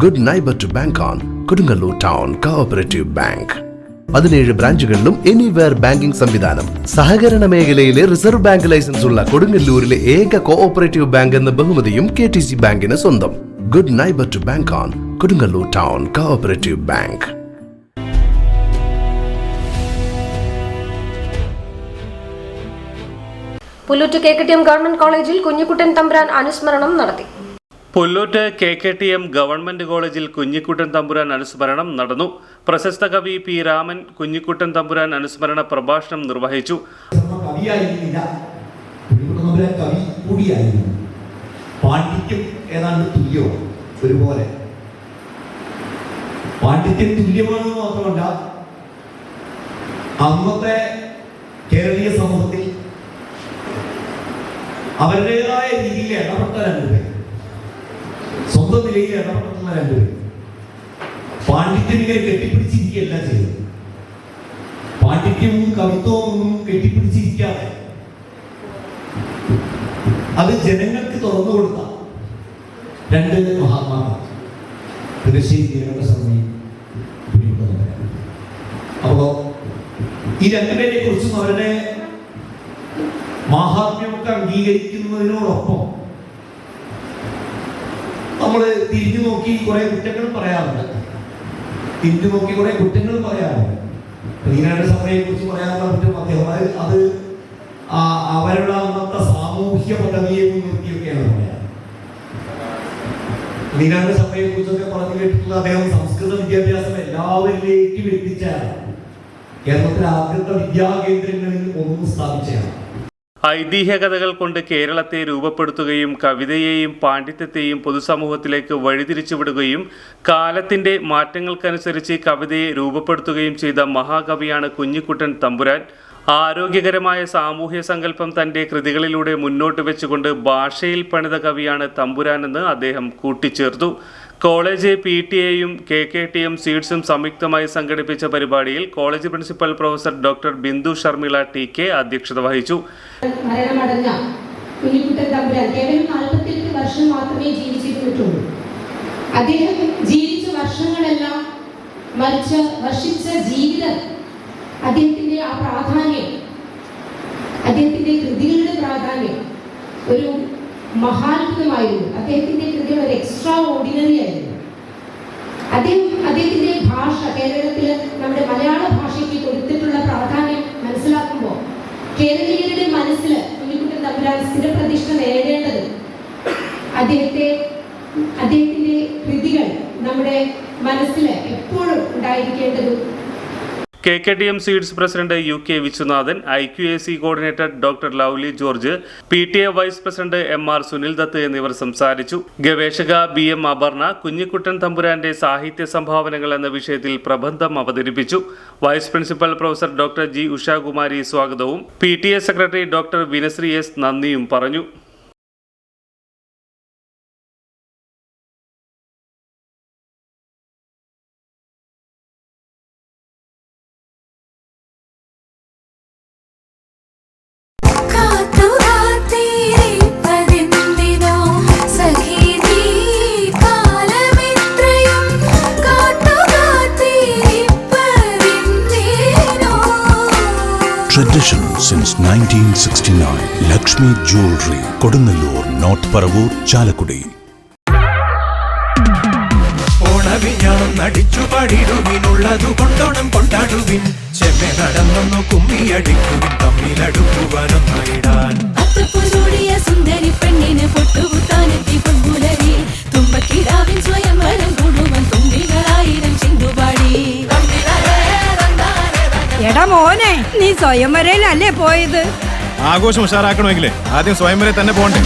Good neighbour to bank on Kodungallur town cooperative bank. 17 ബ്രാഞ്ചുകളിലും anywhere banking സംവിധാനം. സഹകരണ മേഖലയിലെ റിസർവ് ബാങ്ക് ലൈസൻസ് ഉള്ള കൊടുങ്ങല്ലൂരിലെ ഏക കോഓപ്പറേറ്റീവ് ബാങ്ക് എന്ന ബഹുമതിയും KTC ബാങ്കിന് സ്വന്തം. Good neighbour to bank on Kodungallur town cooperative bank. Pullut KKTM government കോളേജിൽ കുഞ്ഞിക്കുട്ടൻ തമ്പുരാൻ അനുസ്മരണം നടത്തി. പുല്ലൂറ്റ് KKTM ഗവൺമെന്റ് കോളേജിൽ കുഞ്ഞിക്കുട്ടൻ തമ്പുരാൻ അനുസ്മരണം നടന്നു. പ്രശസ്ത കവി P. രാമൻ കുഞ്ഞിക്കുട്ടൻ തമ്പുരാൻ അനുസ്മരണ പ്രഭാഷണം നിർവഹിച്ചു. പാണ്ഡിത്യം ഏതാണ്ട് തുല്യമാണ്, ഒരുപോലെ പാണ്ഡിത്യം തുല്യമാണെന്ന് മാത്രമല്ല, അന്നത്തെ കേരളീയ സമൂഹത്തിൽ അവരുടേതായ രീതിയിൽ ഇടപെട്ട രണ്ടുപേർ, സ്വന്തം നിലയിൽ ഇടപെട്ടുള്ള രണ്ടുപേർ. പാണ്ഡിത്യം ഇങ്ങനെ കെട്ടിപ്പിടിച്ചിരിക്കുകയല്ല ചെയ്തത്. പാണ്ഡിത്യവും കവിത്വവും ഒന്നും കെട്ടിപ്പിടിച്ചിരിക്കാതെ അത് ജനങ്ങൾക്ക് തുറന്നു കൊടുത്ത രണ്ട് മഹാത്മാക്കൾ അപ്പോ ഈ രണ്ടുപേരെ കുറിച്ചും അവരുടെ മാഹാത്മ്യമൊക്കെ അംഗീകരിക്കുന്നതിനോടൊപ്പം നമ്മൾ തിരിഞ്ഞു നോക്കി കുറെ കുറ്റങ്ങൾ പറയാറുണ്ട്. ഈനാട് സഭയെ കുറിച്ച് പറയാനുള്ള കുറ്റം അദ്ദേഹം അത് അവരുടെ അന്നത്തെ സാമൂഹ്യ പദവിയെ മുൻനിർത്തിയൊക്കെയാണ് പറയാറ്. ഈനാട് സഭയെ കുറിച്ചൊക്കെ പറഞ്ഞു കേട്ടിട്ടുള്ള അദ്ദേഹം സംസ്കൃത വിദ്യാഭ്യാസം എല്ലാവരിലേക്കും എത്തിച്ചാണ്. കേരളത്തിലെ ആദ്യത്തെ വിദ്യാകേന്ദ്രങ്ങളിൽ ഒന്നും സ്ഥാപിച്ചതാണ്. ഐതിഹ്യ കഥകൾ കൊണ്ട് കേരളത്തെ രൂപപ്പെടുത്തുകയും കവിതയെയും പാണ്ഡിത്യത്തെയും പൊതുസമൂഹത്തിലേക്ക് വഴിതിരിച്ചുവിടുകയും കാലത്തിന്റെ മാറ്റങ്ങൾക്കനുസരിച്ച് കവിതയെ രൂപപ്പെടുത്തുകയും ചെയ്ത മഹാകവിയാണ് കുഞ്ഞിക്കുട്ടൻ തമ്പുരാൻ. ആരോഗ്യകരമായ സാമൂഹ്യ സങ്കല്പം തന്റെ കൃതികളിലൂടെ മുന്നോട്ട് വെച്ചുകൊണ്ട് ഭാഷയിൽ പണിത കവിയാണ് തമ്പുരാനെന്ന് അദ്ദേഹം കൂട്ടിച്ചേർത്തു. കോളേജ് PTA-യും KKTM സീഡ്സും സംയുക്തമായി സംഘടിപ്പിച്ച പരിപാടിയിൽ college principal professor doctor Bindu Sharmila TK അധ്യക്ഷത വഹിച്ചു. മരണമടഞ്ഞ കുഞ്ഞിക്കുട്ടൻ തമ്പുരാൻ കേവലം 48 വർഷം മാത്രമേ ജീവിച്ചിരുന്നിട്ടുള്ളൂ. അദ്ദേഹം ജീവിച്ച വർഷങ്ങളെല്ലാം വർഷിച്ച ജീവിതം, അദ്ദേഹത്തിന്റെ ആ പ്രാധാന്യം, അദ്ദേഹത്തിന്റെ കൃതികളുടെ പ്രാധാന്യം ഒരു മഹാത്ഭുതമായിരുന്നു. അദ്ദേഹത്തിന്റെ കൃതികൾ ഒരു എക്സ്ട്രാ ഓർഡിനറി ആയിരുന്നു. അദ്ദേഹത്തിന്റെ ഭാഷ, കേരളത്തിൽ നമ്മുടെ മലയാള ഭാഷയ്ക്ക് കൊടുത്തിട്ടുള്ള പ്രാധാന്യം മനസ്സിലാക്കുമ്പോൾ കേരളീയരുടെ മനസ്സിൽ കുഞ്ഞിക്കുട്ടൻ തമ്പുരാൻ സ്ഥിരപ്രതിഷ്ഠ നേടേണ്ടത് അദ്ദേഹത്തിന്റെ കൃതികൾ നമ്മുടെ മനസ്സിൽ എപ്പോഴും ഉണ്ടായിരിക്കേണ്ടതും. KKTM seeds president UK Viswanathan, IQAC coordinator doctor Lovely George, PTA vice president MR Sunil Dutt എന്നിവർ സംസാരിച്ചു. ഗവേഷക BM അപർണ കുഞ്ഞിക്കുട്ടൻ തമ്പുരാന്റെ സാഹിത്യ സംഭാവനകൾ എന്ന വിഷയത്തിൽ പ്രബന്ധം അവതരിപ്പിച്ചു. Vice principal professor doctor G Ushakumari സ്വാഗതവും PTA secretary doctor Vinasree S നന്ദിയും പറഞ്ഞു. Tradition since 1969. Lakshmi Jewelry, Kodunallur, North Paravur, Chalakudi. ഓണവിഞ്ഞാണം നടിച്ചു പാടിടുവിനുള്ളതു കൊണ്ടോണം കൊണ്ടാടുവിൻ. ചെമ്മെ നടന്നൊന്നു കുമ്മിയടിക്കുവിൻ, തമ്മിലടുക്കുവാനൊന്നായിടാൻ. സുന്ദരി പെണ്ണിന് പൊട്ടുകുത്താനെത്തി പൊൻപുലരി തുമ്പക്കിടാവിൻ സ്വയംവരം കൂടുവൻ തുമ്പികളായിരം ചിന്തുപാടി. എടാ മോനെ, നീ സ്വയംവരയിലല്ലേ പോയത്? ആഘോഷം ഉഷാറാക്കണമെങ്കിലേ ആദ്യം സ്വയംവരെ തന്നെ പോകണ്ടേ?